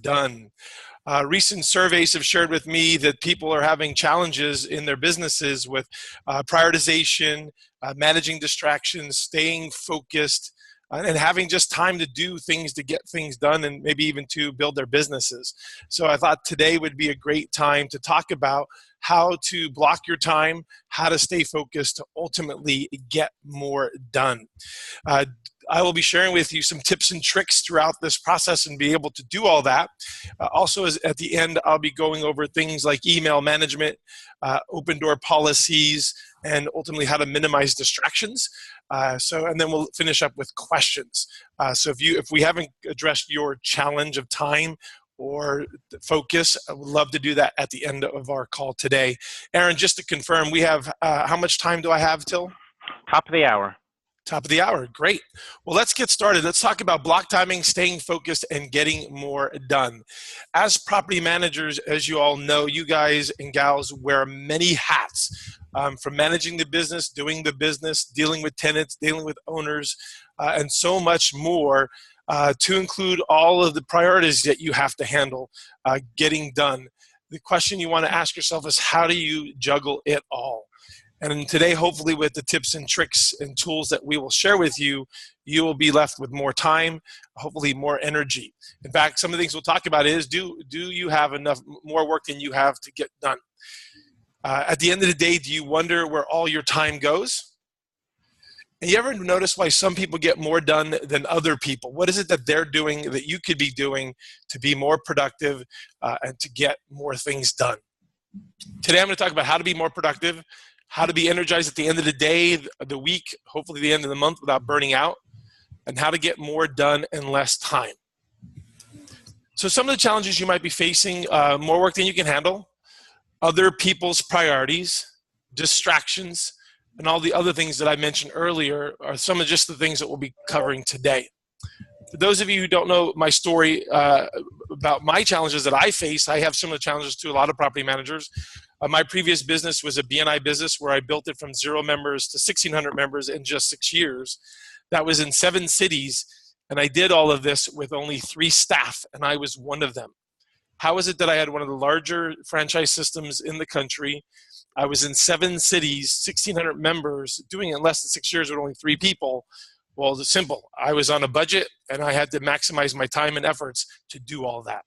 done. Recent surveys have shared with me that people are having challenges in their businesses with prioritization, managing distractions, staying focused, and having just time to do things to get things done and maybe even to build their businesses. So I thought today would be a great time to talk about how to block your time, how to stay focused to ultimately get more done. I will be sharing with you some tips and tricks throughout this process and be able to do all that. Also, at the end, I'll be going over things like email management, open door policies, and ultimately how to minimize distractions. And then we'll finish up with questions. So if we haven't addressed your challenge of time or focus, I would love to do that at the end of our call today. Aaron, just to confirm, we have, how much time do I have till? Top of the hour. Top of the hour. Great. Well, let's get started. Let's talk about block timing, staying focused, and getting more done. As property managers, as you all know, you guys and gals wear many hats, from managing the business, doing the business, dealing with tenants, dealing with owners, and so much more, to include all of the priorities that you have to handle getting done. The question you want to ask yourself is, how do you juggle it all? And today, hopefully with the tips and tricks and tools that we will share with you, you will be left with more time, hopefully more energy. In fact, some of the things we'll talk about is, do you have enough more work than you have to get done? At the end of the day, do you wonder where all your time goes? And you ever notice why some people get more done than other people? What is it that they're doing that you could be doing to be more productive and to get more things done? Today, I'm going to talk about how to be more productive, how to be energized at the end of the day, the week, hopefully the end of the month without burning out, and how to get more done in less time. So some of the challenges you might be facing, more work than you can handle, other people's priorities, distractions, and all the other things that I mentioned earlier are some of just the things that we'll be covering today. For those of you who don't know my story about my challenges that I face, I have similar challenges to a lot of property managers. My previous business was a BNI business where I built it from 0 members to 1,600 members in just 6 years. That was in 7 cities, and I did all of this with only 3 staff, and I was one of them. How is it that I had one of the larger franchise systems in the country? I was in 7 cities, 1,600 members, doing it in less than 6 years with only 3 people. Well, it's simple. I was on a budget, and I had to maximize my time and efforts to do all that.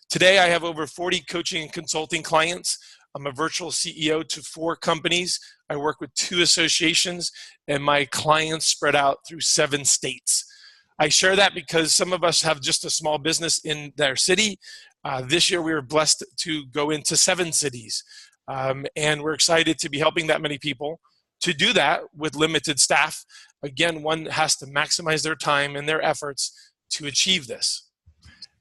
Today, I have over 40 coaching and consulting clients. I'm a virtual CEO to 4 companies. I work with 2 associations, and my clients spread out through 7 states. I share that because some of us have just a small business in their city. This year, we were blessed to go into 7 cities, and we're excited to be helping that many people. To do that with limited staff, again, one has to maximize their time and their efforts to achieve this.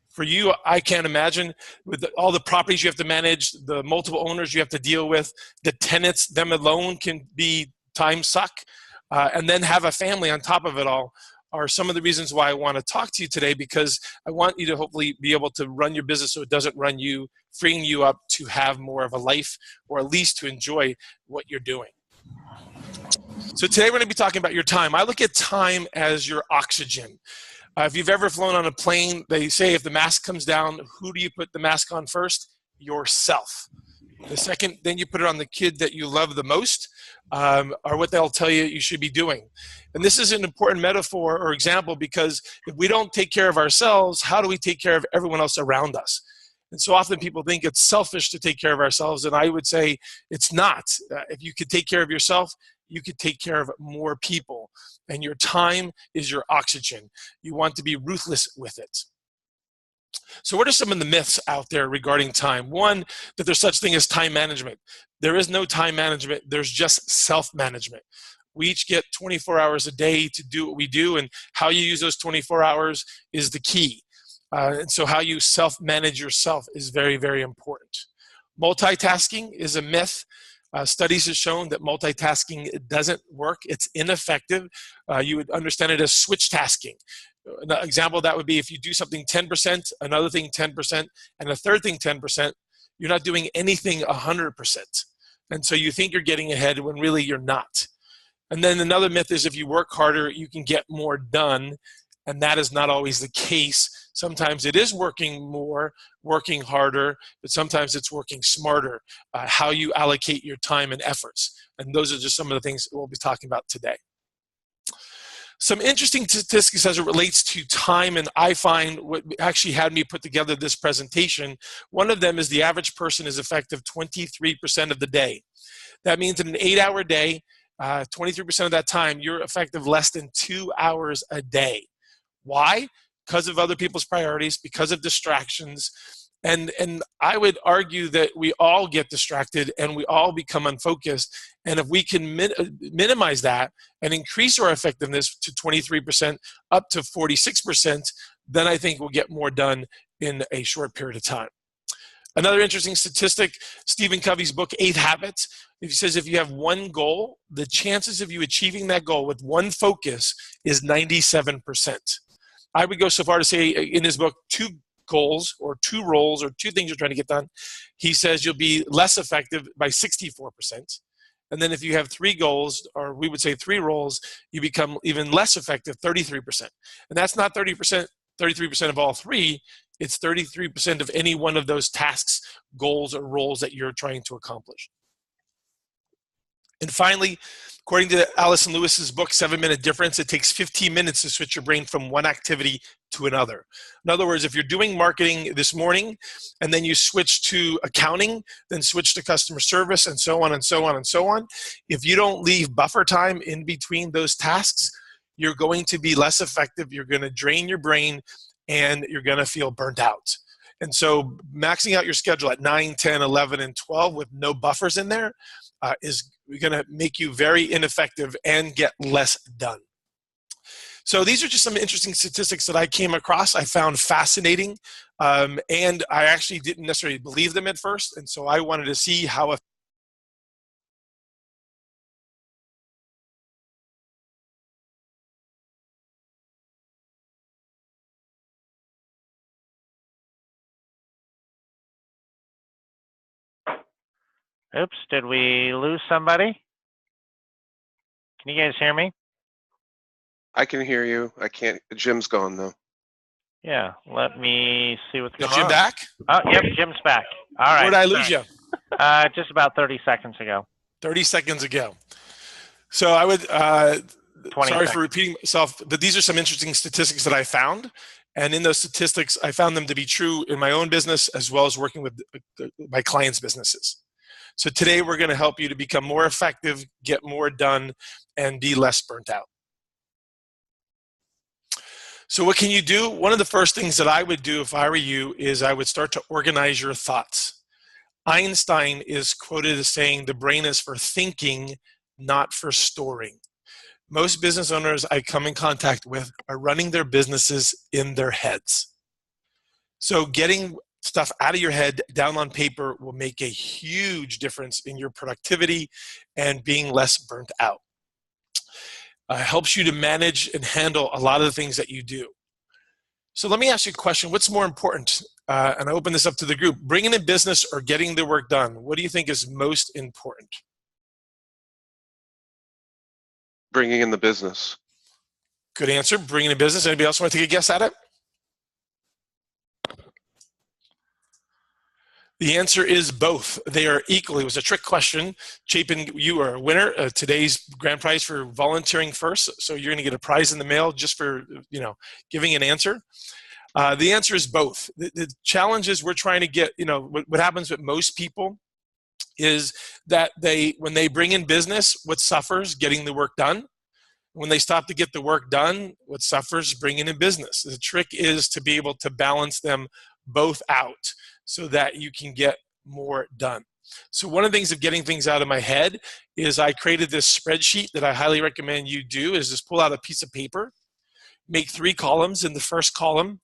For you, I can't imagine with all the properties you have to manage, the multiple owners you have to deal with, the tenants, them alone can be time suck, and then have a family on top of it all are some of the reasons why I want to talk to you today, because I want you to hopefully be able to run your business so it doesn't run you, freeing you up to have more of a life, or at least to enjoy what you're doing. So today we're going to be talking about your time. I look at time as your oxygen. If you've ever flown on a plane, they say if the mask comes down, who do you put the mask on first? Yourself. The second, then you put it on the kid that you love the most, or what they'll tell you you should be doing. And this is an important metaphor or example, because if we don't take care of ourselves, how do we take care of everyone else around us? And so often people think it's selfish to take care of ourselves, and I would say it's not. If you could take care of yourself, you could take care of more people. And your time is your oxygen. You want to be ruthless with it. So what are some of the myths out there regarding time? One, that there's such thing as time management. There is no time management. There's just self-management. We each get 24 hours a day to do what we do, and how you use those 24 hours is the key. And so how you self-manage yourself is very, very important. Multitasking is a myth. Studies have shown that multitasking doesn't work. It's ineffective. You would understand it as switch tasking. An example of that would be if you do something 10%, another thing 10%, and a third thing 10%, you're not doing anything 100%. And so you think you're getting ahead when really you're not. And then another myth is if you work harder, you can get more done. And that is not always the case. Sometimes it is working more, working harder, but sometimes it's working smarter, how you allocate your time and efforts. And those are just some of the things we'll be talking about today. Some interesting statistics as it relates to time, and I find what actually had me put together this presentation. One of them is the average person is effective 23% of the day. That means in an 8-hour day, 23% of that time, you're effective less than 2 hours a day. Why? Because of other people's priorities, because of distractions. And I would argue that we all get distracted and we all become unfocused. And if we can minimize that and increase our effectiveness to 23% up to 46%, then I think we'll get more done in a short period of time. Another interesting statistic, Stephen Covey's book, 8 Habits, he says if you have one goal, the chances of you achieving that goal with one focus is 97%. I would go so far to say in his book, 2 goals or 2 roles or 2 things you're trying to get done, he says you'll be less effective by 64%. And then if you have 3 goals, or we would say 3 roles, you become even less effective, 33%. And that's not 33% of all 3, it's 33% of any one of those tasks, goals, or roles that you're trying to accomplish. And finally, according to Alison Lewis's book, 7-Minute Difference, it takes 15 minutes to switch your brain from one activity to another. In other words, if you're doing marketing this morning and then you switch to accounting, then switch to customer service, and so on and so on and so on, if you don't leave buffer time in between those tasks, you're going to be less effective, you're going to drain your brain, and you're going to feel burnt out. And so maxing out your schedule at 9, 10, 11, and 12 with no buffers in there is going to make you very ineffective and get less done. So these are just some interesting statistics that I came across, I found fascinating, and I actually didn't necessarily believe them at first, and so I wanted to see how Oops, did we lose somebody? Can you guys hear me? I can hear you. I can't. Jim's gone though. Yeah, let me see what's going Is Jim on. back? Oh, yep, Jim's back. All right. Where did I lose you? Just about 30 seconds ago. 30 seconds ago. So I would, sorry for repeating myself, but these are some interesting statistics that I found. And in those statistics, I found them to be true in my own business as well as working with my clients' businesses. So today we're going to help you to become more effective, get more done, and be less burnt out. So what can you do? One of the first things that I would do if I were you is I would start to organize your thoughts. Einstein is quoted as saying, the brain is for thinking, not for storing. Most business owners I come in contact with are running their businesses in their heads. So getting stuff out of your head down on paper will make a huge difference in your productivity and being less burnt out. Helps you to manage and handle a lot of the things that you do. So let me ask you a question. What's more important? And I open this up to the group. Bringing in business or getting the work done? What do you think is most important? Bringing in the business. Good answer. Bringing in business. Anybody else want to take a guess at it? The answer is both. They are equal. It was a trick question. Chapin, you are a winner. Today's grand prize for volunteering first. So you're going to get a prize in the mail just for giving an answer. The answer is both. The challenge is we're trying to get, what happens with most people is that when they bring in business, what suffers? Getting the work done. When they stop to get the work done, what suffers? Bringing in business. The trick is to be able to balance them both out so that you can get more done. So one of the things of getting things out of my head is I created this spreadsheet that I highly recommend you do is just pull out a piece of paper, make 3 columns. In the first column,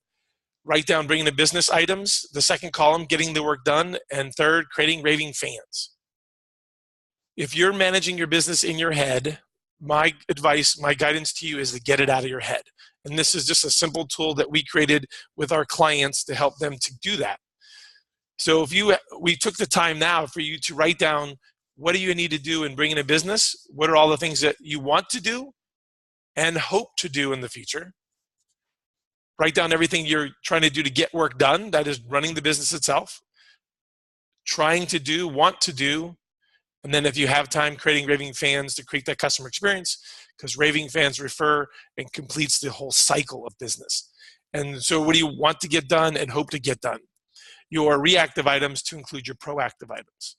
write down bringing in business items. The second column, getting the work done. And third, creating raving fans. If you're managing your business in your head, my advice, my guidance to you is to get it out of your head. And this is just a simple tool that we created with our clients to help them to do that. So if we took the time now for you to write down what do you need to do in bringing a business, what are all the things that you want to do and hope to do in the future, Write down everything you're trying to do to get work done. That is running the business itself. Trying to do, want to do, and then if you have time, creating raving fans to create that customer experience, because raving fans refer and completes the whole cycle of business. And so what do you want to get done and hope to get done? Your reactive items to include your proactive items.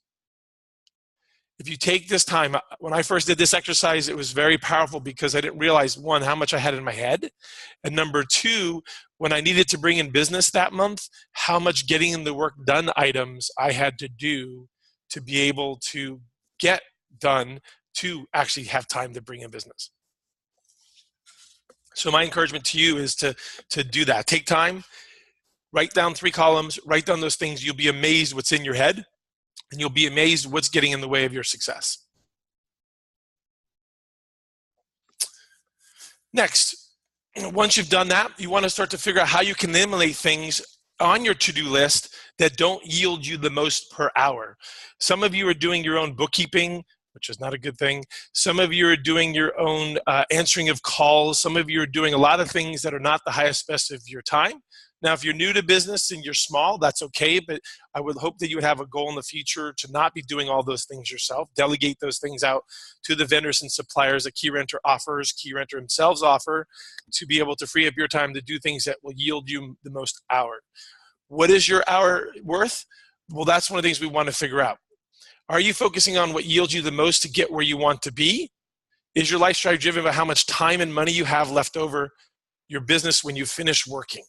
If you take this time, when I first did this exercise, it was very powerful because I didn't realize, one, how much I had in my head, and number two, when I needed to bring in business that month, how much getting in the work done items I had to do to be able to get done to actually have time to bring in business. So my encouragement to you is to do that. Take time, write down 3 columns, write down those things. You'll be amazed what's in your head, and you'll be amazed what's getting in the way of your success. Next, once you've done that, you want to start to figure out how you can eliminate things on your to-do list that don't yield you the most per hour. Some of you are doing your own bookkeeping, which is not a good thing. Some of you are doing your own answering of calls. Some of you are doing a lot of things that are not the highest best of your time. Now, if you're new to business and you're small, that's okay, but I would hope that you would have a goal in the future to not be doing all those things yourself. Delegate those things out to the vendors and suppliers that Keyrenter offers, Keyrenter themselves offer, to be able to free up your time to do things that will yield you the most hour. What is your hour worth? Well, that's one of the things we want to figure out. Are you focusing on what yields you the most to get where you want to be? Is your life strategy driven by how much time and money you have left over your business when you finish working?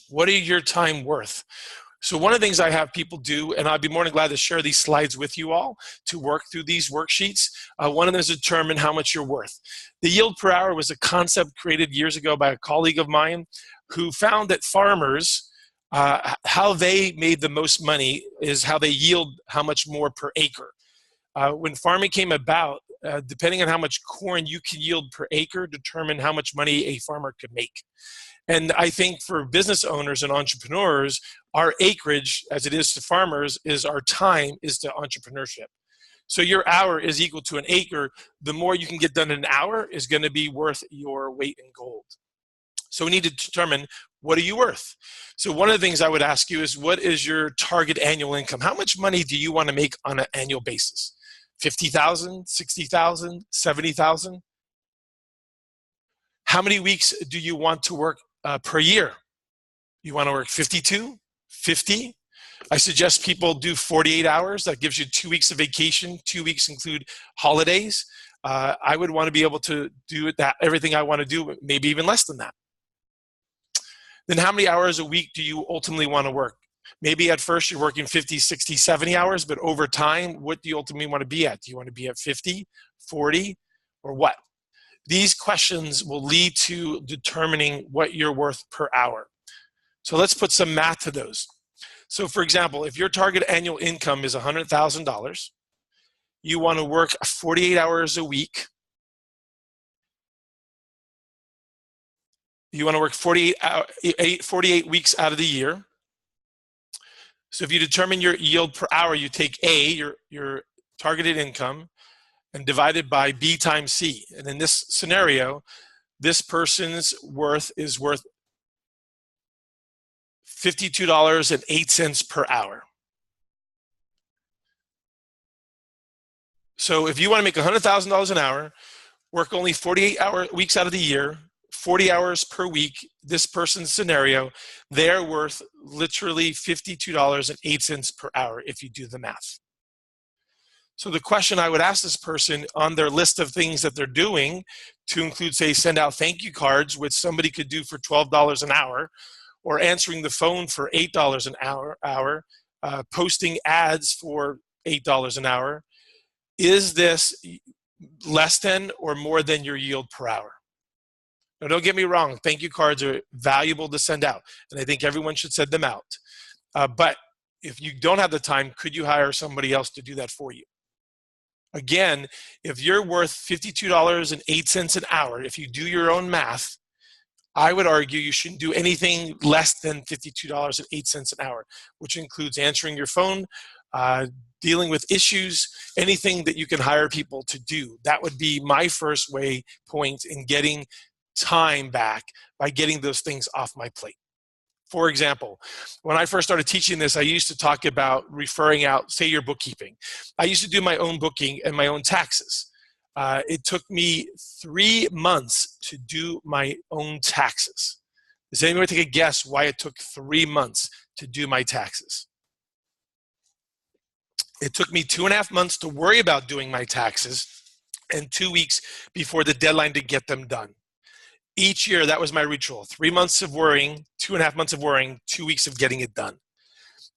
What are your time worth? So one of the things I have people do, and I'd be more than glad to share these slides with you all to work through these worksheets. One of them is to determine how much you're worth. The yield per hour was a concept created years ago by a colleague of mine who found that farmers, how they made the most money is how they yield how much more per acre. When farming came about, depending on how much corn you can yield per acre, determined how much money a farmer could make. And I think for business owners and entrepreneurs, our acreage, as it is to farmers, is our time is to entrepreneurship. So your hour is equal to an acre. The more you can get done in an hour is going to be worth your weight in gold. So we need to determine, what are you worth? So one of the things I would ask you is, what is your target annual income? How much money do you want to make on an annual basis? 50,000, 60,000, 70,000? How many weeks do you want to work per year? You want to work 52, 50? I suggest people do 48 hours. That gives you 2 weeks of vacation. 2 weeks include holidays. I would want to be able to do that, everything I want to do, maybe even less than that. Then how many hours a week do you ultimately want to work? Maybe at first you're working 50, 60, 70 hours, but over time, what do you ultimately want to be at? Do you want to be at 50, 40, or what? These questions will lead to determining what you're worth per hour. So let's put some math to those. So for example, if your target annual income is $100,000, you want to work 48 hours a week. You want to work 48 weeks out of the year. So if you determine your yield per hour, you take A, your targeted income, and divide it by B times C. And in this scenario, this person's worth is worth $52.08 per hour. So if you want to make $100,000 an hour, work only 48 weeks out of the year, 40 hours per week, this person's scenario, they're worth literally $52.08 per hour if you do the math. So the question I would ask this person on their list of things that they're doing to include, say, send out thank you cards, which somebody could do for $12 an hour, or answering the phone for $8 an hour, posting ads for $8 an hour. Is this less than or more than your yield per hour? Now, don't get me wrong. Thank you cards are valuable to send out, and I think everyone should send them out. But if you don't have the time, could you hire somebody else to do that for you? Again, if you're worth $52.08 an hour, if you do your own math, I would argue you shouldn't do anything less than $52.08 an hour, which includes answering your phone, dealing with issues, anything that you can hire people to do. That would be my first point in getting time back by getting those things off my plate. For example, when I first started teaching this, I used to talk about referring out, say, your bookkeeping. I used to do my own booking and my own taxes. It took me 3 months to do my own taxes. Does anyone take a guess why it took 3 months to do my taxes? It took me 2.5 months to worry about doing my taxes and 2 weeks before the deadline to get them done. Each year, that was my ritual. 3 months of worrying, 2.5 months of worrying, 2 weeks of getting it done.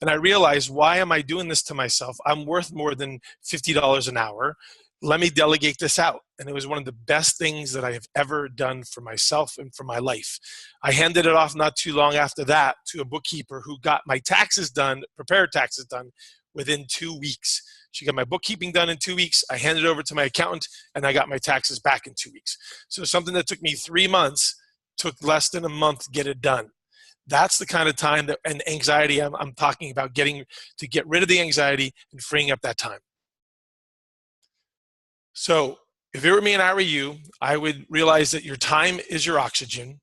And I realized, why am I doing this to myself? I'm worth more than $50 an hour. Let me delegate this out. And it was one of the best things that I have ever done for myself and for my life. I handed it off not too long after that to a bookkeeper who got my taxes done, prepared taxes done, within 2 weeks. She got my bookkeeping done in 2 weeks. I handed it over to my accountant, and I got my taxes back in 2 weeks. So something that took me 3 months took less than a month to get it done. That's the kind of time that, and anxiety I'm talking about, getting to get rid of the anxiety and freeing up that time. So if it were me and I were you, I would realize that your time is your oxygen.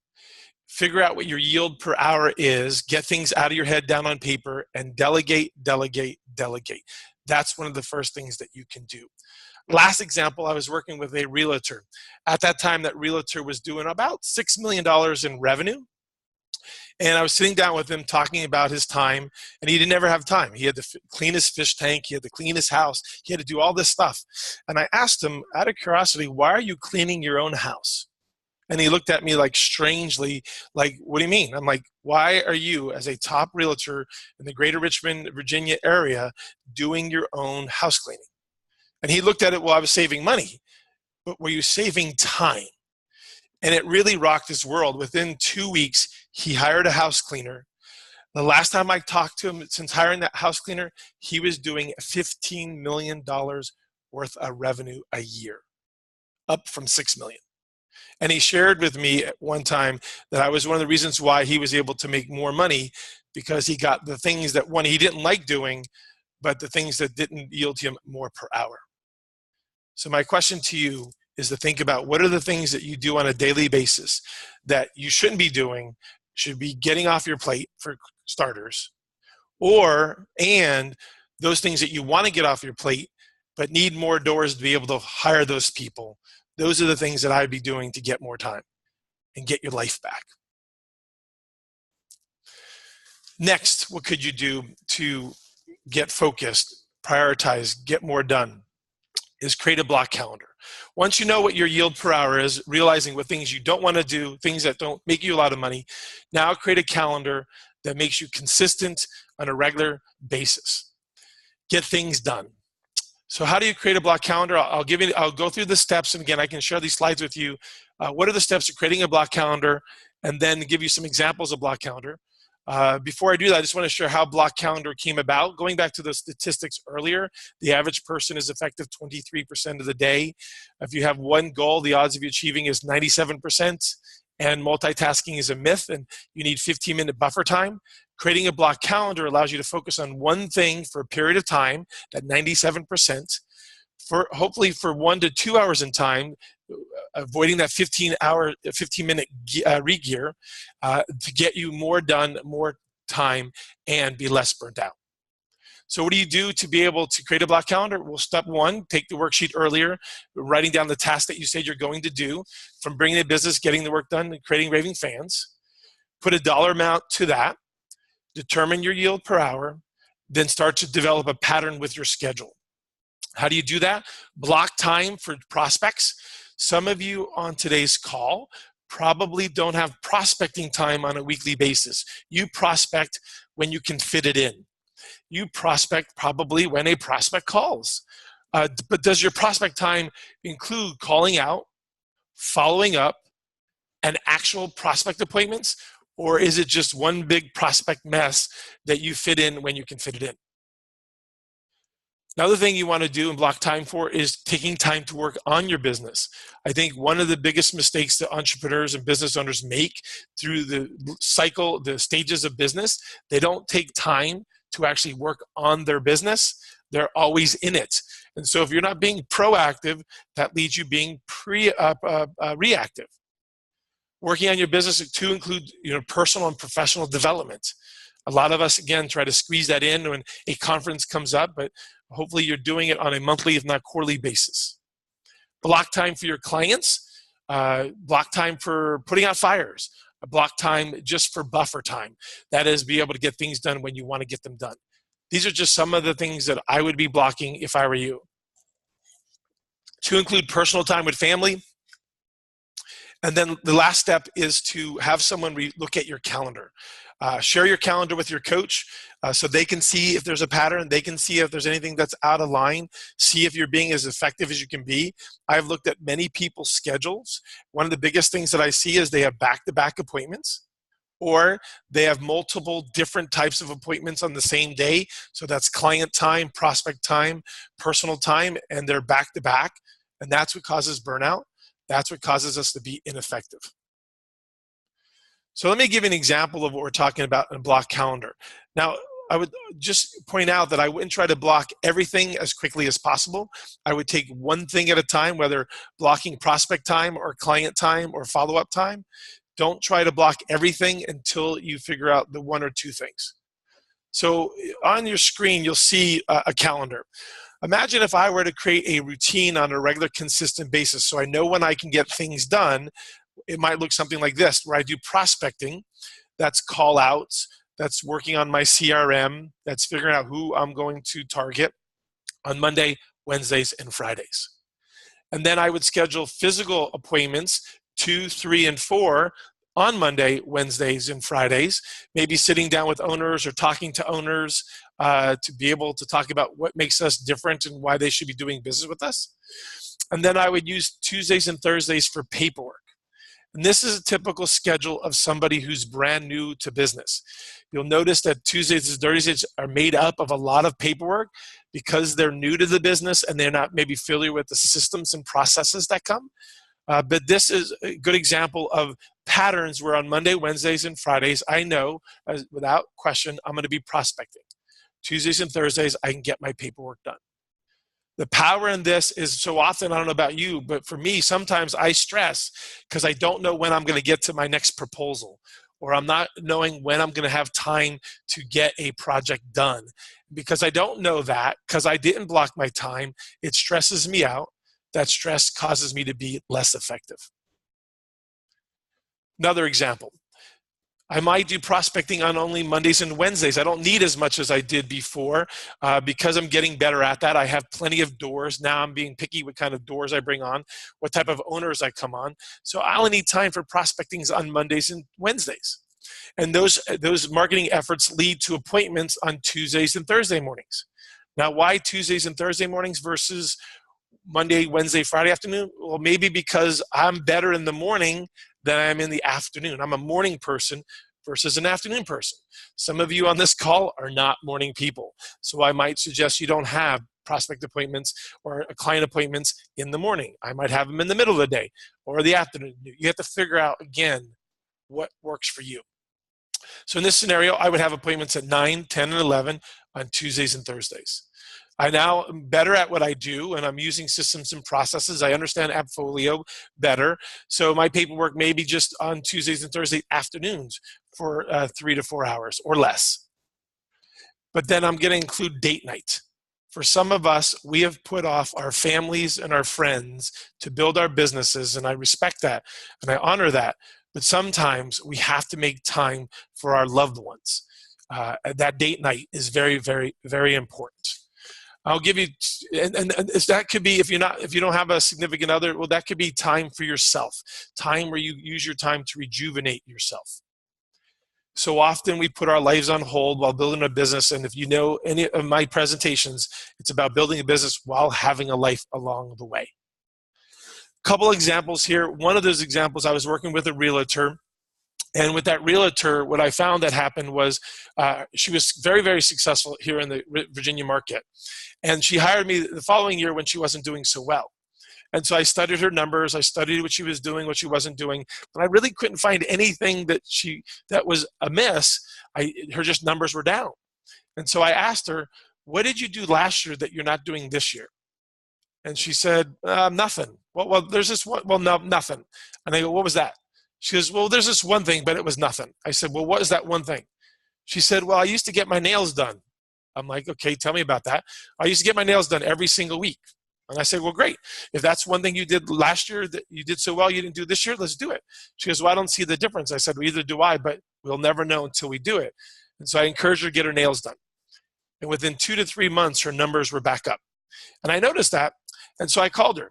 Figure out what your yield per hour is, get things out of your head down on paper, and delegate, delegate, delegate. That's one of the first things that you can do. Last example, I was working with a realtor. At that time, that realtor was doing about $6 million in revenue. And I was sitting down with him talking about his time, and he didn't ever have time. He had to clean his fish tank. He had to clean his house. He had to do all this stuff. And I asked him, out of curiosity, why are you cleaning your own house? And he looked at me like strangely, like, what do you mean? I'm like, why are you, as a top realtor in the greater Richmond, Virginia area, doing your own house cleaning? And he looked at it, well, I was saving money. But were you saving time? And it really rocked his world. Within 2 weeks, he hired a house cleaner. The last time I talked to him, since hiring that house cleaner, he was doing $15 million worth of revenue a year, up from $6 million. And he shared with me at one time that I was one of the reasons why he was able to make more money, because he got the things that, one, he didn't like doing, but the things that didn't yield him more per hour. So my question to you is to think about, what are the things that you do on a daily basis that you shouldn't be doing, should be getting off your plate for starters, and those things that you want to get off your plate but need more doors to be able to hire those people. Those are the things that I'd be doing to get more time and get your life back. Next, what could you do to get focused, prioritize, get more done? Is create a block calendar. Once you know what your yield per hour is, realizing what things you don't want to do, things that don't make you a lot of money, now create a calendar that makes you consistent on a regular basis. Get things done. So how do you create a block calendar? I'll go through the steps, and again, I can share these slides with you. What are the steps to creating a block calendar, and then give you some examples of block calendar. Before I do that, I just want to share how block calendar came about. Going back to the statistics earlier, the average person is effective 23% of the day. If you have one goal, the odds of you achieving is 97%, and multitasking is a myth, and you need 15-minute buffer time. Creating a block calendar allows you to focus on one thing for a period of time, that 97%, hopefully for 1 to 2 hours in time, avoiding that 15-minute re-gear to get you more done, more time, and be less burnt out. So what do you do to be able to create a block calendar? Well, step one, take the worksheet earlier, writing down the task that you said you're going to do, from bringing the business, getting the work done, and creating raving fans. Put a dollar amount to that. Determine your yield per hour. Then start to develop a pattern with your schedule. How do you do that? Block time for prospects. Some of you on today's call probably don't have prospecting time on a weekly basis. You prospect when you can fit it in. You prospect probably when a prospect calls. But does your prospect time include calling out, following up, and actual prospect appointments? Or is it just one big prospect mess that you fit in when you can fit it in? Another thing you want to do and block time for is taking time to work on your business. I think one of the biggest mistakes that entrepreneurs and business owners make through the cycle, the stages of business, they don't take time to actually work on their business. They're always in it. And so if you're not being proactive, that leads you being reactive. Working on your business to include personal and professional development. A lot of us, again, try to squeeze that in when a conference comes up, but hopefully you're doing it on a monthly, if not quarterly basis. Block time for your clients, block time for putting out fires, a block time just for buffer time. That is, be able to get things done when you want to get them done. These are just some of the things that I would be blocking if I were you. To include personal time with family. And then the last step is to have someone look at your calendar. Share your calendar with your coach so they can see if there's a pattern. They can see if there's anything that's out of line. See if you're being as effective as you can be. I've looked at many people's schedules. One of the biggest things that I see is they have back-to-back appointments, or they have multiple different types of appointments on the same day. So that's client time, prospect time, personal time, and they're back-to-back. And that's what causes burnout. That's what causes us to be ineffective. So let me give you an example of what we're talking about in a block calendar. Now, I would just point out that I wouldn't try to block everything as quickly as possible. I would take one thing at a time, whether blocking prospect time or client time or follow-up time. Don't try to block everything until you figure out the one or two things. So on your screen, you'll see a calendar. Imagine if I were to create a routine on a regular, consistent basis so I know when I can get things done. It might look something like this, where I do prospecting, that's call outs, that's working on my CRM, that's figuring out who I'm going to target on Monday, Wednesdays, and Fridays. And then I would schedule physical appointments 2, 3, and 4 on Monday, Wednesdays, and Fridays, maybe sitting down with owners or talking to owners to be able to talk about what makes us different and why they should be doing business with us. And then I would use Tuesdays and Thursdays for paperwork. And this is a typical schedule of somebody who's brand new to business. You'll notice that Tuesdays and Thursdays are made up of a lot of paperwork because they're new to the business and they're not maybe familiar with the systems and processes that come. But this is a good example of patterns where on Monday, Wednesdays, and Fridays, I know without question I'm going to be prospecting. Tuesdays and Thursdays, I can get my paperwork done. The power in this is so often, I don't know about you, but for me, sometimes I stress because I don't know when I'm going to get to my next proposal, or I'm not knowing when I'm going to have time to get a project done. Because I don't know that, because I didn't block my time, it stresses me out. That stress causes me to be less effective. Another example. I might do prospecting on only Mondays and Wednesdays. I don't need as much as I did before because I'm getting better at that. I have plenty of doors. Now I'm being picky what kind of doors I bring on, what type of owners I come on. So I only need time for prospecting on Mondays and Wednesdays. And those marketing efforts lead to appointments on Tuesdays and Thursday mornings. Now, why Tuesdays and Thursday mornings versus Monday, Wednesday, Friday afternoon? Well, maybe because I'm better in the morning than I am in the afternoon. I'm a morning person versus an afternoon person. Some of you on this call are not morning people. So I might suggest you don't have prospect appointments or client appointments in the morning. I might have them in the middle of the day or the afternoon. You have to figure out, again, what works for you. So in this scenario, I would have appointments at 9, 10, and 11 on Tuesdays and Thursdays. I now am better at what I do, and I'm using systems and processes. I understand AppFolio better. So my paperwork may be just on Tuesdays and Thursday afternoons for 3 to 4 hours or less. But then I'm going to include date night. For some of us, we have put off our families and our friends to build our businesses, and I respect that, and I honor that. But sometimes we have to make time for our loved ones. That date night is very, very, very important. I'll give you, and that could be if you don't have a significant other. Well, that could be time for yourself, time where you use your time to rejuvenate yourself. So often we put our lives on hold while building a business, and if you know any of my presentations, it's about building a business while having a life along the way. Couple examples here. One of those examples, I was working with a realtor. And with that realtor, what I found that happened was she was very, very successful here in the Virginia market. And she hired me the following year when she wasn't doing so well. And so I studied her numbers. I studied what she was doing, what she wasn't doing. But I really couldn't find anything that was amiss. Her just numbers were down. And so I asked her, what did you do last year that you're not doing this year? And she said, nothing. Well, there's this one. Well, no, nothing. And I go, what was that? She goes, well, there's this one thing, but it was nothing. I said, well, what is that one thing? She said, well, I used to get my nails done. I'm like, okay, tell me about that. I used to get my nails done every single week. And I said, well, great. If that's one thing you did last year that you did so well you didn't do this year, let's do it. She goes, well, I don't see the difference. I said, well, either do I, but we'll never know until we do it. And so I encouraged her to get her nails done. And within 2 to 3 months, her numbers were back up. And I noticed that. And so I called her.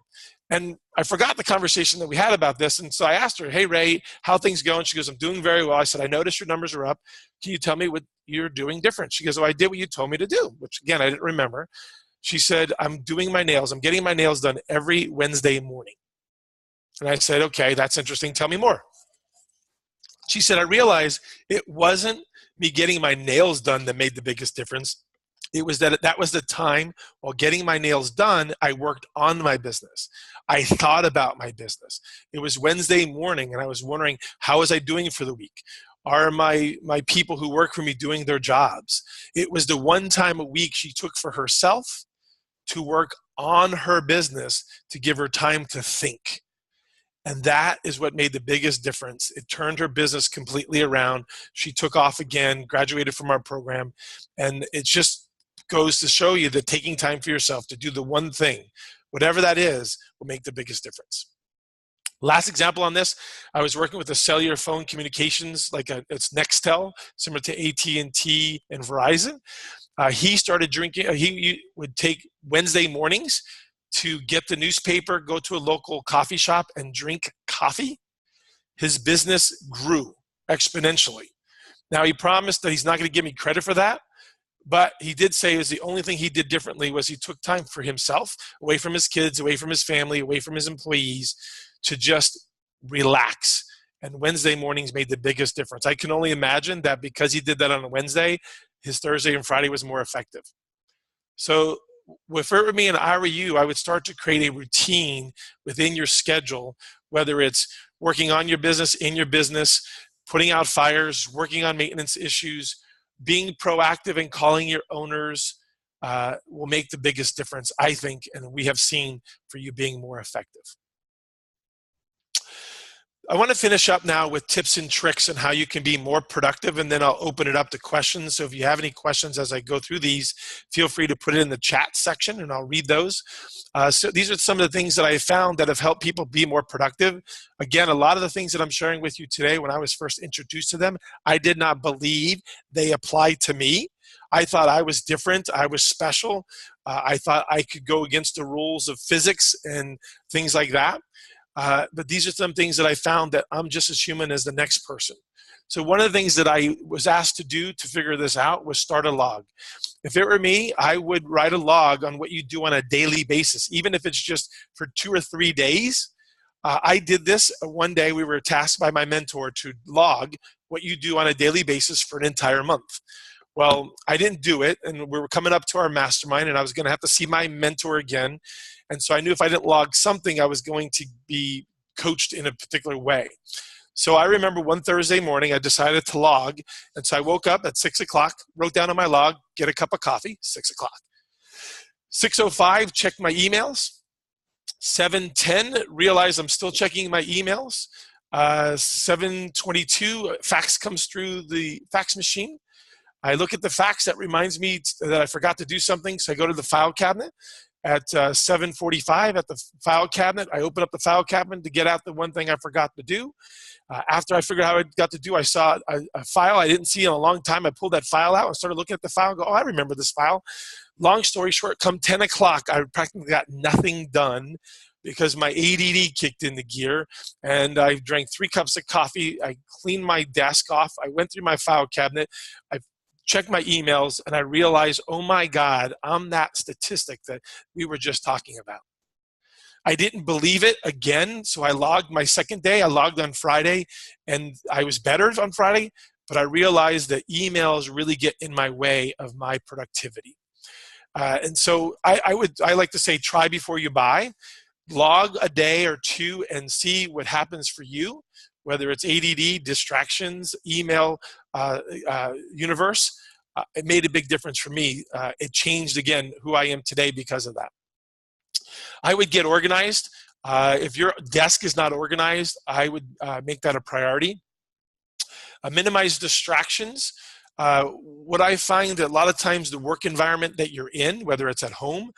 And I forgot the conversation that we had about this. And so I asked her, hey, Ray, how things going? She goes, I'm doing very well. I said, I noticed your numbers are up. Can you tell me what you're doing different? She goes, oh, I did what you told me to do, which, again, I didn't remember. She said, I'm doing my nails. I'm getting my nails done every Wednesday morning. And I said, okay, that's interesting. Tell me more. She said, I realized it wasn't me getting my nails done that made the biggest difference. It was that was the time while getting my nails done, I worked on my business. I thought about my business. It was Wednesday morning, and I was wondering, how was I doing for the week? Are my people who work for me doing their jobs? It was the one time a week she took for herself to work on her business to give her time to think. And that is what made the biggest difference. It turned her business completely around. She took off again, graduated from our program, and it just goes to show you that taking time for yourself to do the one thing, whatever that is, will make the biggest difference. Last example on this, I was working with a cellular phone communications, it's Nextel, similar to AT&T and Verizon. He started drinking, he would take Wednesday mornings to get the newspaper, go to a local coffee shop and drink coffee. His business grew exponentially. Now, he promised that he's not going to give me credit for that, but he did say the only thing he did differently was he took time for himself, away from his kids, away from his family, away from his employees, to just relax. And Wednesday mornings made the biggest difference. I can only imagine that because he did that on a Wednesday, his Thursday and Friday was more effective. So if it were me and I were you, I would start to create a routine within your schedule, whether it's working on your business, in your business, putting out fires, working on maintenance issues, being proactive and calling your owners will make the biggest difference, I think, and we have seen for you being more effective. I want to finish up now with tips and tricks on how you can be more productive, and then I'll open it up to questions. So if you have any questions as I go through these, feel free to put it in the chat section and I'll read those. So these are some of the things that I found that have helped people be more productive. Again, a lot of the things that I'm sharing with you today, when I was first introduced to them, I did not believe they applied to me. I thought I was different. I was special. I thought I could go against the rules of physics and things like that. But these are some things that I found that I'm just as human as the next person. So one of the things that I was asked to do to figure this out was start a log. If it were me, I would write a log on what you do on a daily basis, even if it's just for 2 or 3 days. I did this one day. We were tasked by my mentor to log what you do on a daily basis for an entire month. Well, I didn't do it, and we were coming up to our mastermind, and I was going to have to see my mentor again. And so I knew if I didn't log something, I was going to be coached in a particular way. So I remember one Thursday morning, I decided to log. And so I woke up at 6 o'clock, wrote down on my log, get a cup of coffee, 6 o'clock. 6:05, checked my emails. 7:10, realized I'm still checking my emails. 7:22, fax comes through the fax machine. I look at the fax that reminds me that I forgot to do something, so I go to the file cabinet. At 7:45 at the file cabinet, I open up the file cabinet to get out the one thing I forgot to do. After I figured out how I got to do, I saw a file I didn't see in a long time. I pulled that file out and started looking at the file and go, oh, I remember this file. Long story short, come 10 o'clock, I practically got nothing done because my ADD kicked into gear, and I drank 3 cups of coffee. I cleaned my desk off. I went through my file cabinet. I checked my emails, and I realized, oh my God, I'm that statistic that we were just talking about. I didn't believe it again, so I logged my second day. I logged on Friday, and I was better on Friday, but I realized that emails really get in my way of my productivity. And so I like to say, try before you buy. Log a day or 2 and see what happens for you, whether it's ADD, distractions, email, universe. It made a big difference for me. It changed, again, who I am today because of that. I would get organized. If your desk is not organized, I would make that a priority. Minimize distractions. What I find that a lot of times the work environment that you're in, whether it's at home,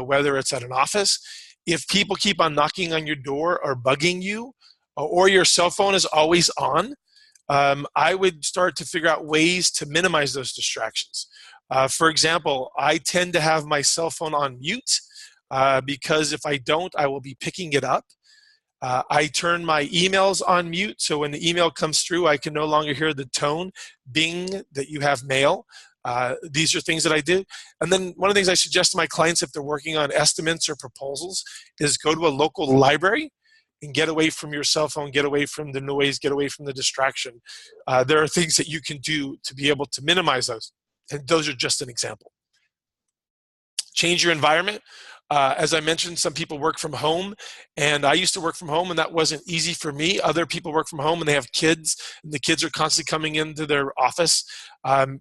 whether it's at an office, if people keep on knocking on your door or bugging you, or your cell phone is always on, I would start to figure out ways to minimize those distractions. For example, I tend to have my cell phone on mute because if I don't, I will be picking it up. I turn my emails on mute, so when the email comes through, I can no longer hear the tone, bing, that you have mail. These are things that I do. And then one of the things I suggest to my clients if they're working on estimates or proposals is go to a local library and get away from your cell phone, get away from the noise, get away from the distraction. There are things that you can do to be able to minimize those. And those are just an example. Change your environment. As I mentioned, some people work from home, and I used to work from home, and that wasn't easy for me. Other people work from home, and they have kids, and the kids are constantly coming into their office.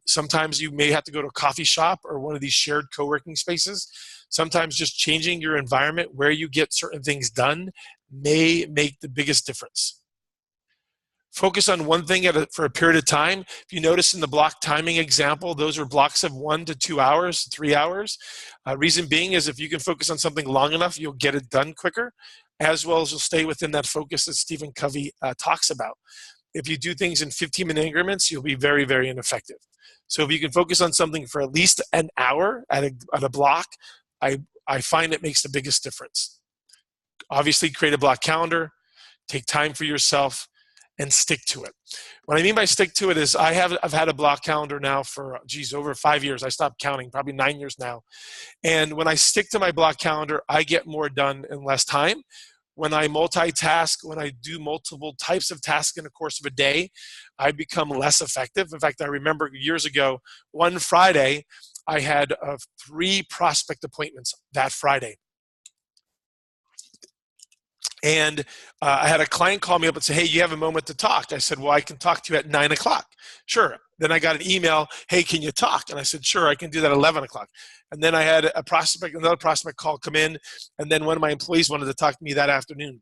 Sometimes you may have to go to a coffee shop or one of these shared co-working spaces. Sometimes just changing your environment where you get certain things done may make the biggest difference. Focus on one thing for a period of time. If you notice in the block timing example, those are blocks of 1 to 2 hours, 3 hours. Reason being is if you can focus on something long enough, you'll get it done quicker, as well as you'll stay within that focus that Stephen Covey talks about. If you do things in 15-minute increments, you'll be very, very ineffective. So if you can focus on something for at least an hour at a block, I find it makes the biggest difference. Obviously, create a block calendar, take time for yourself, and stick to it. What I mean by stick to it is I've had a block calendar now for, over 5 years. I stopped counting, probably 9 years now. And when I stick to my block calendar, I get more done in less time. When I multitask, when I do multiple types of tasks in the course of a day, I become less effective. In fact, I remember years ago, one Friday, I had 3 prospect appointments that Friday. And I had a client call me up and say, hey, you have a moment to talk? I said, well, I can talk to you at 9 o'clock. Sure. Then I got an email, hey, can you talk? And I said, sure, I can do that at 11 o'clock. And then I had another prospect call come in, and then one of my employees wanted to talk to me that afternoon.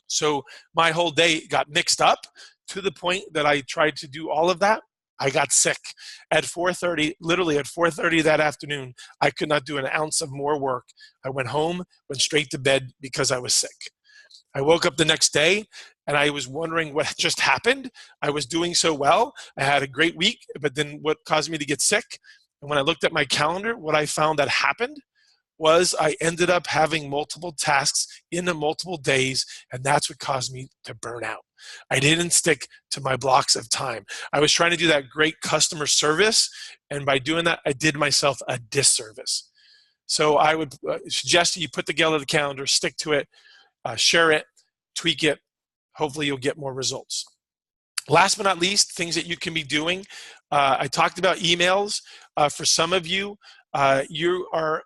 So my whole day got mixed up to the point that I tried to do all of that. I got sick. At 4:30, literally at 4:30 that afternoon, I could not do an ounce of more work. I went home, went straight to bed because I was sick. I woke up the next day and I was wondering what just happened. I was doing so well. I had a great week, but then what caused me to get sick? And when I looked at my calendar, what I found that happened was I ended up having multiple tasks in the multiple days, and that's what caused me to burn out. I didn't stick to my blocks of time. I was trying to do that great customer service, and by doing that, I did myself a disservice. So I would suggest that you put together the calendar, stick to it, share it, tweak it. Hopefully you'll get more results. Last but not least, things that you can be doing. I talked about emails. For some of you, you are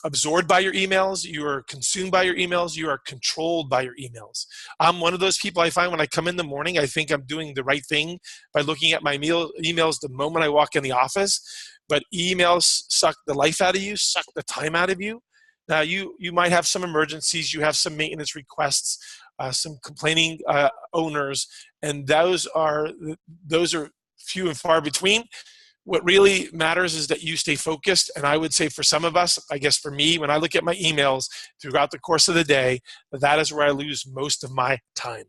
absorbed by your emails, you are consumed by your emails, you are controlled by your emails. I'm one of those people. I find when I come in the morning, I think I'm doing the right thing by looking at my emails the moment I walk in the office, but emails suck the life out of you, suck the time out of you. Now, you might have some emergencies, you have some maintenance requests, some complaining owners, and those are few and far between. What really matters is that you stay focused, and I would say for some of us, I guess for me, when I look at my emails throughout the course of the day, that is where I lose most of my time.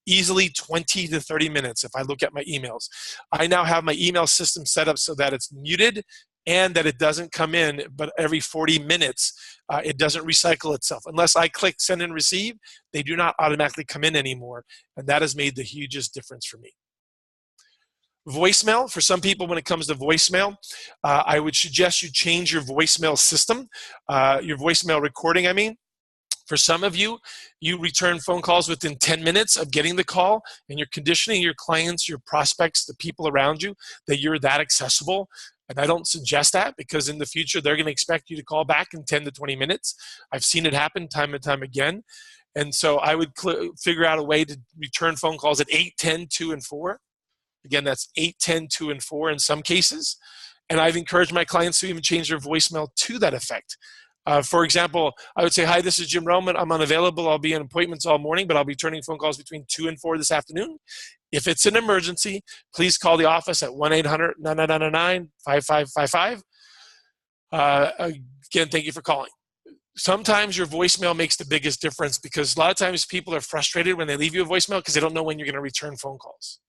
Easily 20 to 30 minutes if I look at my emails. I now have my email system set up so that it's muted and that it doesn't come in, but every 40 minutes, it doesn't recycle itself. Unless I click send and receive, they do not automatically come in anymore, and that has made the hugest difference for me. Voicemail, for some people when it comes to voicemail, I would suggest you change your voicemail system, your voicemail recording, I mean. For some of you, you return phone calls within 10 minutes of getting the call, and you're conditioning your clients, your prospects, the people around you, that you're that accessible. And I don't suggest that because in the future, they're going to expect you to call back in 10 to 20 minutes. I've seen it happen time and time again. And so I would figure out a way to return phone calls at 8, 10, 2, and 4. Again, that's 8, 10, 2, and 4 in some cases. And I've encouraged my clients to even change their voicemail to that effect. For example, I would say, hi, this is Jim Roman. I'm unavailable. I'll be in appointments all morning, but I'll be returning phone calls between 2 and 4 this afternoon. If it's an emergency, please call the office at 1-800-999-5555. Again, thank you for calling. Sometimes your voicemail makes the biggest difference because a lot of times people are frustrated when they leave you a voicemail because they don't know when you're going to return phone calls.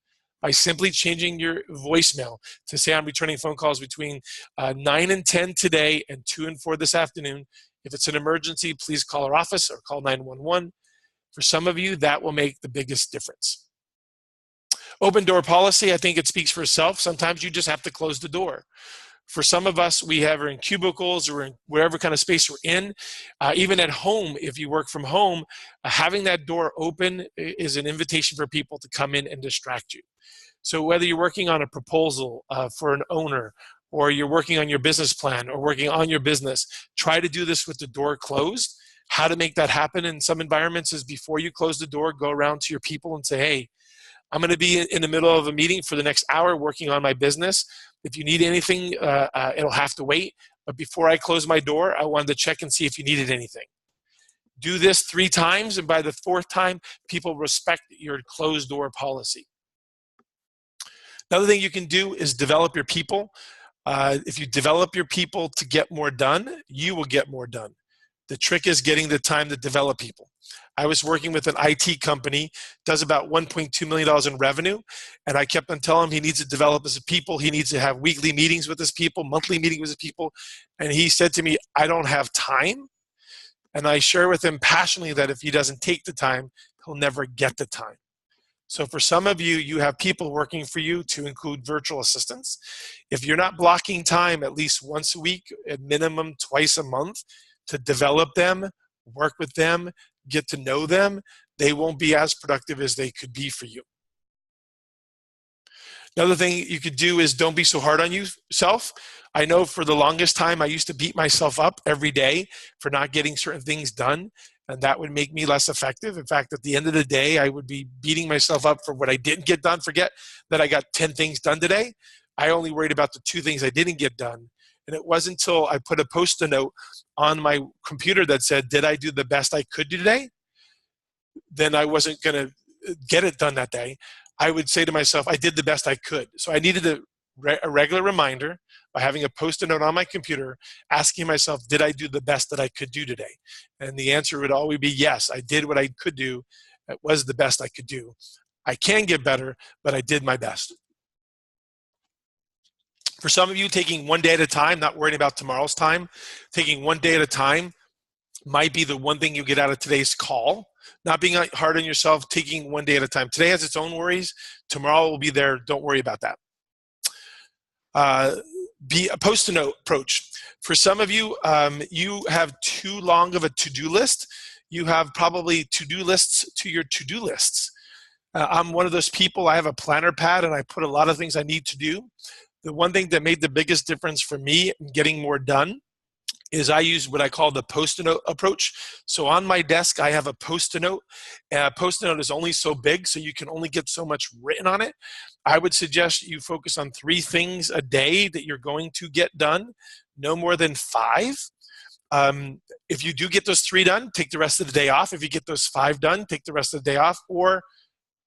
By simply changing your voicemail to say I'm returning phone calls between 9 and 10 today and 2 and 4 this afternoon. If it's an emergency, please call our office or call 911. For some of you, that will make the biggest difference. Open door policy, I think it speaks for itself. Sometimes you just have to close the door. For some of us, we have in cubicles or in whatever kind of space we're in. Even at home, if you work from home, having that door open is an invitation for people to come in and distract you. So whether you're working on a proposal for an owner, or you're working on your business plan, or working on your business, try to do this with the door closed. How to make that happen in some environments is before you close the door, go around to your people and say, hey, I'm going to be in the middle of a meeting for the next hour working on my business. If you need anything, it'll have to wait. But before I close my door, I wanted to check and see if you needed anything. Do this 3 times, and by the 4th time, people respect your closed door policy. Another thing you can do is develop your people. If you develop your people to get more done, you will get more done. The trick is getting the time to develop people. I was working with an IT company, does about $1.2 million in revenue, and I kept on telling him he needs to develop his people, he needs to have weekly meetings with his people, monthly meetings with his people, and he said to me, I don't have time, and I share with him passionately that if he doesn't take the time, he'll never get the time. So for some of you, you have people working for you to include virtual assistants. If you're not blocking time at least once a week, at minimum twice a month, to develop them, work with them, get to know them, they won't be as productive as they could be for you. Another thing you could do is don't be so hard on yourself. I know for the longest time, I used to beat myself up every day for not getting certain things done, and that would make me less effective. In fact, at the end of the day, I would be beating myself up for what I didn't get done. Forget that I got 10 things done today. I only worried about the 2 things I didn't get done. And it wasn't until I put a Post-it note on my computer that said, did I do the best I could do today? Then I wasn't going to get it done that day. I would say to myself, I did the best I could. So I needed a regular reminder by having a Post-it note on my computer, asking myself, did I do the best that I could do today? And the answer would always be yes, I did what I could do. It was the best I could do. I can get better, but I did my best. For some of you, taking one day at a time, not worrying about tomorrow's time, taking one day at a time might be the one thing you get out of today's call. Not being hard on yourself, taking one day at a time. Today has its own worries. Tomorrow will be there. Don't worry about that. Be a Post-it note approach. For some of you, you have too long of a to-do list. You have probably to-do lists to your to-do lists. I'm one of those people, I have a planner pad and I put a lot of things I need to do. The one thing that made the biggest difference for me in getting more done is I use what I call the Post-it note approach. So on my desk, I have a Post-it note. Post-it note is only so big, so you can only get so much written on it. I would suggest you focus on 3 things a day that you're going to get done, no more than 5. If you do get those 3 done, take the rest of the day off. If you get those 5 done, take the rest of the day off, or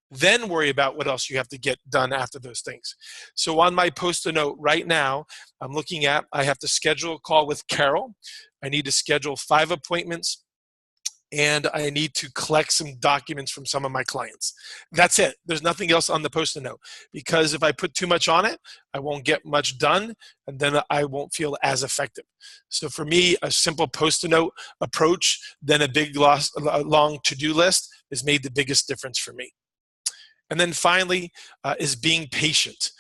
then worry about what else you have to get done after those things. So on my Post-it note right now, I'm looking at, I have to schedule a call with Carol. I need to schedule 5 appointments, and I need to collect some documents from some of my clients. That's it. There's nothing else on the Post-it note, because if I put too much on it, I won't get much done, and then I won't feel as effective. So for me, a simple Post-it note approach than a big long to-do list has made the biggest difference for me. And then finally is being patient.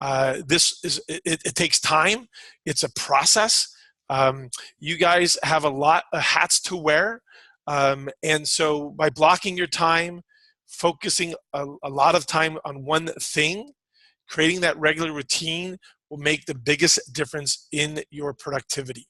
It takes time. It's a process. You guys have a lot of hats to wear. And so by blocking your time, focusing a lot of time on one thing, creating that regular routine will make the biggest difference in your productivity.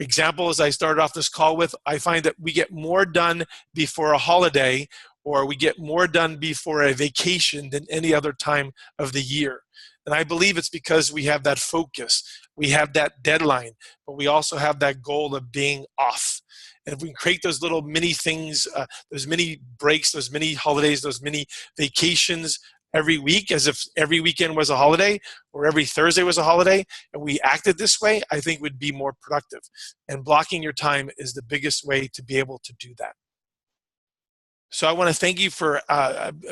Example, as I started off this call with, I find that we get more done before a holiday or we get more done before a vacation than any other time of the year. And I believe it's because we have that focus, we have that deadline, but we also have that goal of being off. And if we can create those little mini things, those mini breaks, those mini holidays, those mini vacations every week, as if every weekend was a holiday or every Thursday was a holiday, and we acted this way, I think would be more productive. And blocking your time is the biggest way to be able to do that. So I want to thank you for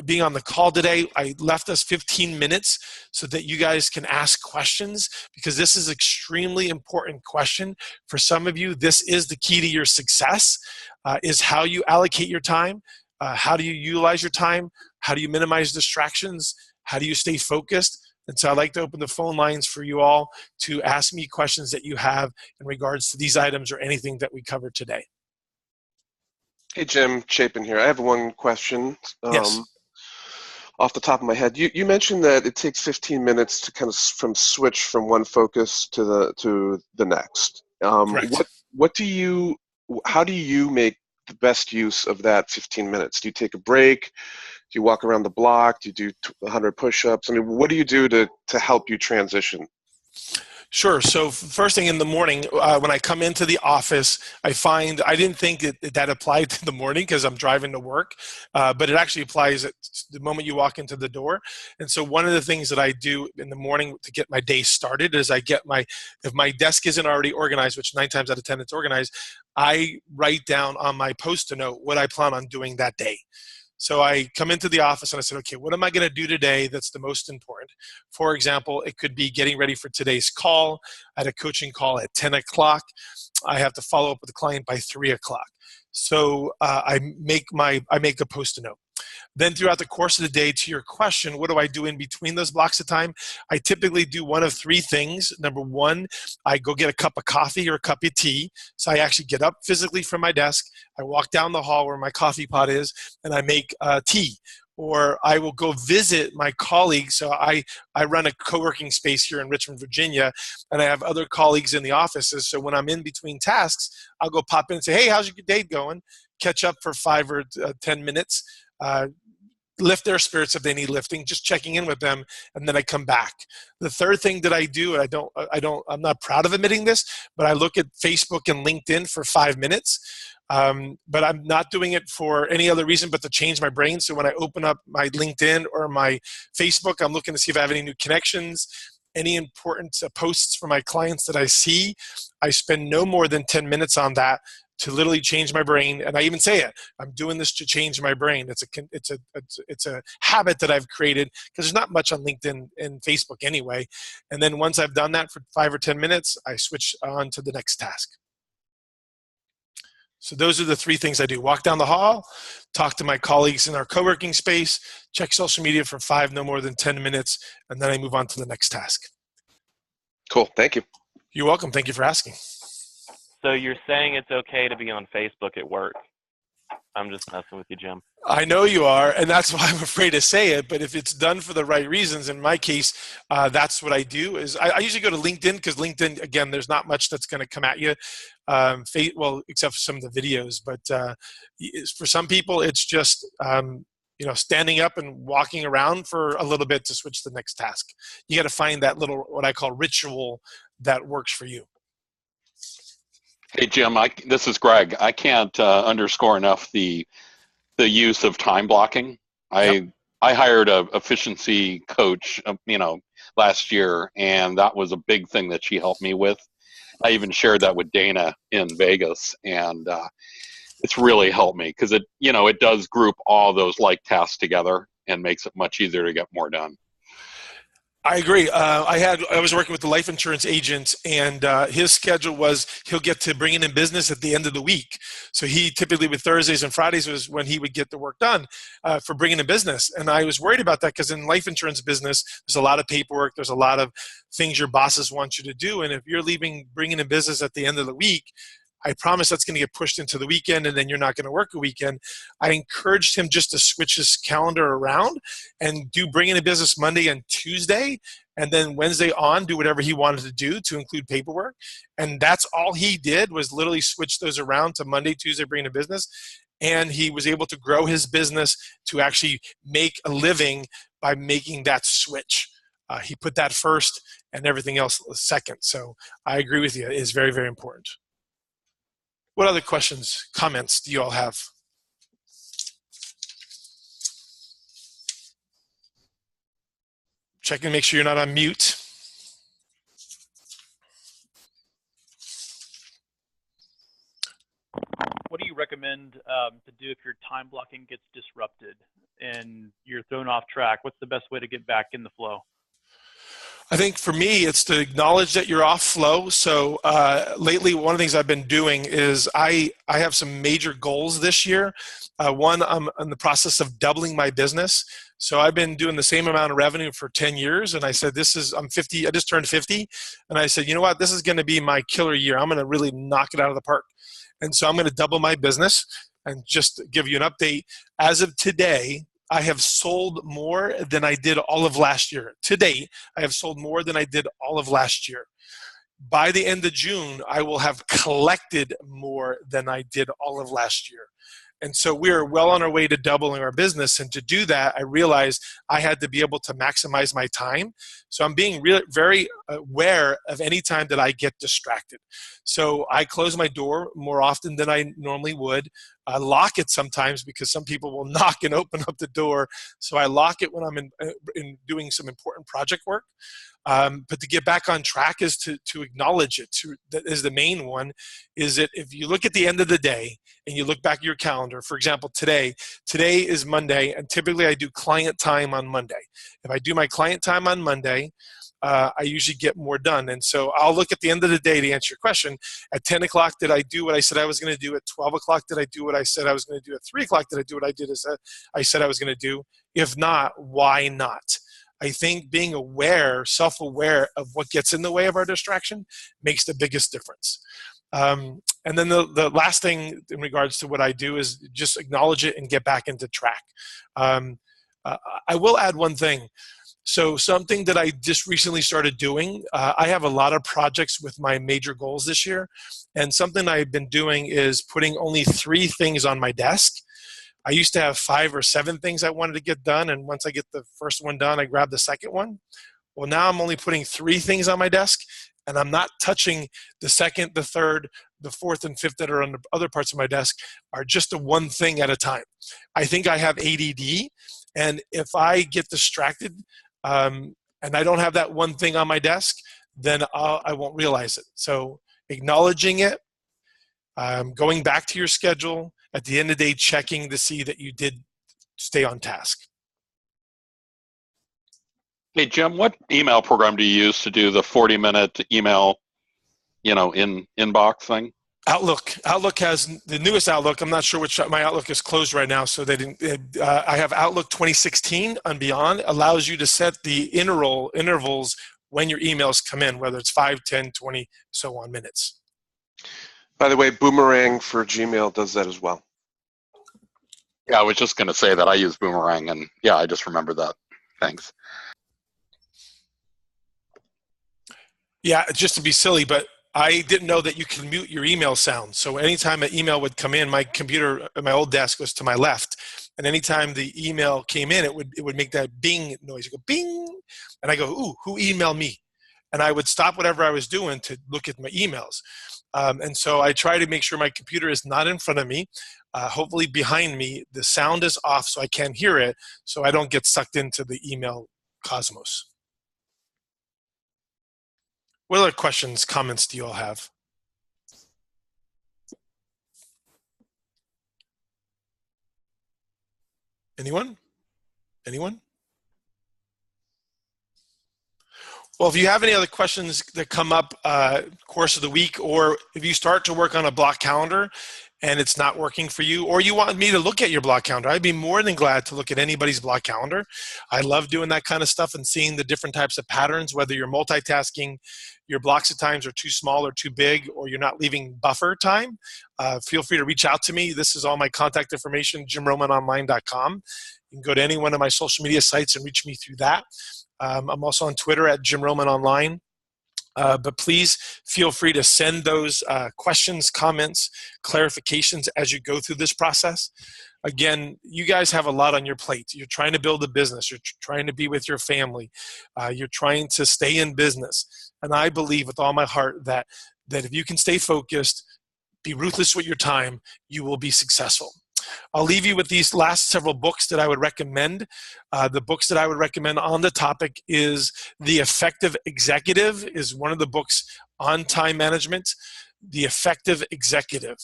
being on the call today. I left us 15 minutes so that you guys can ask questions, because this is an extremely important question. For some of you, this is the key to your success, is how you allocate your time. How do you utilize your time? How do you minimize distractions? How do you stay focused? And so I'd like to open the phone lines for you all to ask me questions that you have in regards to these items or anything that we covered today. Hey, Jim, Chapin here. I have one question. Yes. Off the top of my head, you mentioned that it takes 15 minutes to kind of switch from one focus to the next. Correct. How do you make the best use of that 15 minutes? Do you take a break? Do you walk around the block? Do you do 100 push-ups? I mean, what do you do to help you transition? Sure. So first thing in the morning, when I come into the office, I find I didn't think that applied to the morning because I'm driving to work, but it actually applies at the moment you walk into the door. And so one of the things that I do in the morning to get my day started is if my desk isn't already organized, which 9 times out of 10 it's organized, I write down on my Post-it note what I plan on doing that day. So I come into the office and I said, okay, what am I going to do today that's the most important? For example, it could be getting ready for today's call. I had a coaching call at 10 o'clock. I have to follow up with the client by 3 o'clock. So I make a Post-it note. Then throughout the course of the day, to your question, what do I do in between those blocks of time? I typically do one of 3 things. Number one, I go get a cup of coffee or a cup of tea. So I actually get up physically from my desk. I walk down the hall where my coffee pot is, and I make tea. Or I will go visit my colleagues. So I run a co-working space here in Richmond, Virginia, and I have other colleagues in the offices. So when I'm in between tasks, I'll go pop in and say, hey, how's your day going? Catch up for 5 or 10 minutes. Lift their spirits if they need lifting, just checking in with them, and then I come back. The third thing that I do, and I'm not proud of admitting this, but I look at Facebook and LinkedIn for 5 minutes. But I'm not doing it for any other reason but to change my brain. So when I open up my LinkedIn or my Facebook, I'm looking to see if I have any new connections, any important posts for my clients that I see. I spend no more than 10 minutes on that to literally change my brain. And I even say it, I'm doing this to change my brain. It's a habit that I've created because there's not much on LinkedIn and Facebook anyway. And then once I've done that for 5 or 10 minutes, I switch on to the next task. So those are the 3 things I do. Walk down the hall, talk to my colleagues in our co-working space, check social media for 5, no more than 10 minutes, and then I move on to the next task. Cool. Thank you. You're welcome. Thank you for asking. So you're saying it's okay to be on Facebook at work? I'm just messing with you, Jim. I know you are, and that's why I'm afraid to say it. But if it's done for the right reasons, in my case, that's what I do. Is I usually go to LinkedIn because LinkedIn, again, there's not much that's going to come at you, well, except for some of the videos. But for some people, it's just standing up and walking around for a little bit to switch to the next task. You got to find that little what I call ritual that works for you. Hey, Jim, this is Greg. I can't underscore enough the use of time blocking. Yep. I hired a efficiency coach, last year, and that was a big thing that she helped me with. I even shared that with Dana in Vegas, and it's really helped me because it does group all those like tasks together and makes it much easier to get more done. I agree. I was working with the life insurance agent, and his schedule was he'll get to bring in business at the end of the week. So he typically with Thursdays and Fridays was when he would get the work done for bringing in business. And I was worried about that because in life insurance business, there's a lot of paperwork. There's a lot of things your bosses want you to do. And if you're bringing in business at the end of the week, I promise that's going to get pushed into the weekend, and then you're not going to work a weekend. I encouraged him just to switch his calendar around and bring in a business Monday and Tuesday, and then Wednesday on, do whatever he wanted to do to include paperwork. And that's all he did was literally switch those around to Monday, Tuesday, bring in a business. and he was able to grow his business to actually make a living by making that switch. He put that first and everything else second. So I agree with you. It is very, very important. What other questions, comments do you all have? Check and make sure you're not on mute. What do you recommend to do if your time blocking gets disrupted and you're thrown off track? What's the best way to get back in the flow? I think for me, it's to acknowledge that you're off flow. So lately, one of the things I've been doing is I have some major goals this year. One, I'm in the process of doubling my business. So I've been doing the same amount of revenue for 10 years. And I said, I'm 50, I just turned 50. And I said, you know what, this is going to be my killer year. I'm going to really knock it out of the park. And so I'm going to double my business. And just to give you an update, as of today, I have sold more than I did all of last year. To date, I have sold more than I did all of last year. By the end of June, I will have collected more than I did all of last year. And so we are well on our way to doubling our business. And to do that, I realized I had to be able to maximize my time. So I'm being very aware of any time that I get distracted. So I close my door more often than I normally would. I lock it sometimes because some people will knock and open up the door. So I lock it when I'm in doing some important project work. But to get back on track is to acknowledge it. That is the main one, is that if you look at the end of the day and you look back at your calendar, for example, today is Monday, and typically I do client time on Monday. If I do my client time on Monday, I usually get more done. And so I'll look at the end of the day to answer your question. At 10 o'clock, did I do what I said I was going to do? At 12 o'clock, did I do what I said I was going to do? At 3 o'clock, did I do what I said I was going to do? If not, why not? I think being aware, self-aware of what gets in the way of our distraction makes the biggest difference. And then the last thing in regards to what I do is just acknowledge it and get back into track. I will add one thing. So something that I just recently started doing, I have a lot of projects with my major goals this year. And something I've been doing is putting only 3 things on my desk. I used to have 5 or 7 things I wanted to get done, and once I get the first one done, I grab the second one. Well, now I'm only putting 3 things on my desk, and I'm not touching the second, the third, the fourth, and fifth that are on the other parts of my desk, are just the one thing at a time. I think I have ADD, and if I get distracted and I don't have that one thing on my desk, then I won't realize it. So acknowledging it, going back to your schedule, at the end of the day, checking to see that you did stay on task. Hey, Jim, what email program do you use to do the 40-minute email, inbox thing? Outlook. Outlook has the newest Outlook. I'm not sure which. My Outlook is closed right now, so they didn't. I have Outlook 2016 and beyond. Allows you to set the intervals when your emails come in, whether it's 5, 10, 20, so on minutes. By the way, Boomerang for Gmail does that as well. Yeah, I was just going to say that I use Boomerang, and yeah, I just remember that. Thanks. Yeah, just to be silly, but I didn't know that you can mute your email sound. So anytime an email would come in, my computer at my old desk was to my left, and anytime the email came in, it would make that bing noise. You go bing, and I go, ooh, who emailed me? And I would stop whatever I was doing to look at my emails. And so I try to make sure my computer is not in front of me. Hopefully behind me, the sound is off so I can't hear it, so I don't get sucked into the email cosmos. What other questions, comments do you all have? Anyone? Anyone? Well, if you have any other questions that come up course of the week, or if you start to work on a block calendar and it's not working for you, or you want me to look at your block calendar, I'd be more than glad to look at anybody's block calendar. I love doing that kind of stuff and seeing the different types of patterns, whether you're multitasking, your blocks at times are too small or too big, or you're not leaving buffer time. Feel free to reach out to me. This is all my contact information, jimromanonline.com. You can go to any one of my social media sites and reach me through that. I'm also on Twitter at Jim Roman Online. But please feel free to send those questions, comments, clarifications as you go through this process. Again, you guys have a lot on your plate. You're trying to build a business. You're trying to be with your family. You're trying to stay in business. And I believe with all my heart that if you can stay focused, be ruthless with your time, you will be successful. I'll leave you with these last several books that I would recommend. The books that I would recommend on the topic is The Effective Executive is one of the books on time management. The Effective Executive.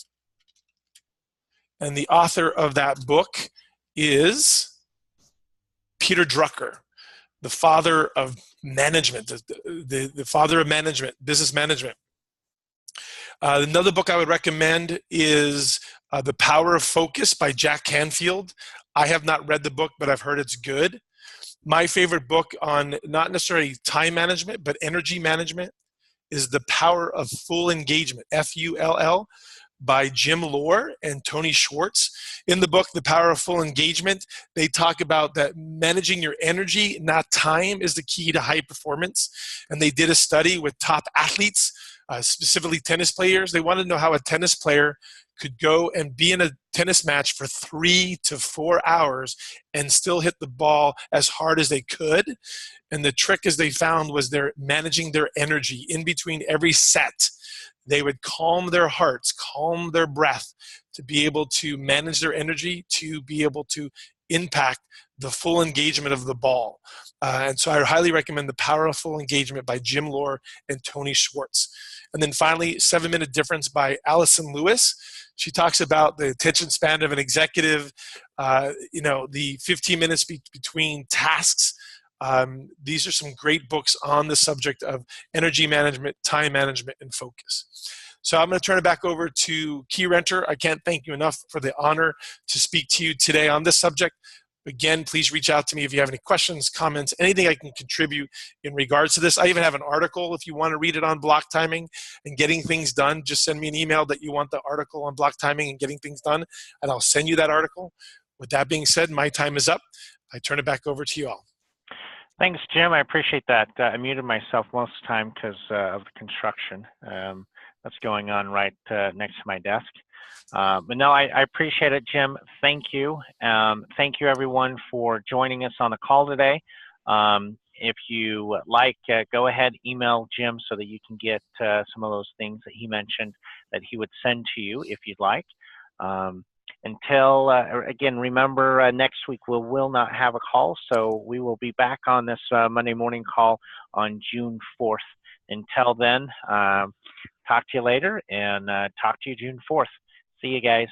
And the author of that book is Peter Drucker, the father of management, the father of management, business management. Another book I would recommend is The Power of Focus by Jack Canfield. I have not read the book, but I've heard it's good. My favorite book on not necessarily time management, but energy management is The Power of Full Engagement, F-U-L-L, by Jim Lohr and Tony Schwartz. In the book, The Power of Full Engagement, they talk about that managing your energy, not time, is the key to high performance. And they did a study with top athletes, specifically tennis players. They wanted to know how a tennis player could go and be in a tennis match for 3 to 4 hours and still hit the ball as hard as they could. And the trick, as they found, was they're managing their energy in between every set. They would calm their hearts, calm their breath to be able to manage their energy, to be able to impact the full engagement of the ball. And so I highly recommend The Power of Full Engagement by Jim Lohr and Tony Schwartz. And then finally, 7-Minute Difference by Allison Lewis. She talks about the attention span of an executive, the 15 minutes between tasks. These are some great books on the subject of energy management, time management, and focus. So I'm going to turn it back over to Keyrenter. I can't thank you enough for the honor to speak to you today on this subject. Again, please reach out to me if you have any questions, comments, anything I can contribute in regards to this. I even have an article if you want to read it on block timing and getting things done. Just send me an email that you want the article on block timing and getting things done, and I'll send you that article. With that being said, my time is up. I turn it back over to you all. Thanks, Jim. I appreciate that. I muted myself most of the time because of the construction that's going on right next to my desk. But no, I appreciate it, Jim. Thank you. Thank you, everyone, for joining us on the call today. If you like, go ahead, email Jim so that you can get some of those things that he mentioned that he would send to you if you'd like. Until, again, remember, next week we will not have a call, so we will be back on this Monday morning call on June 4th. Until then, talk to you later, and talk to you June 4th. See you guys.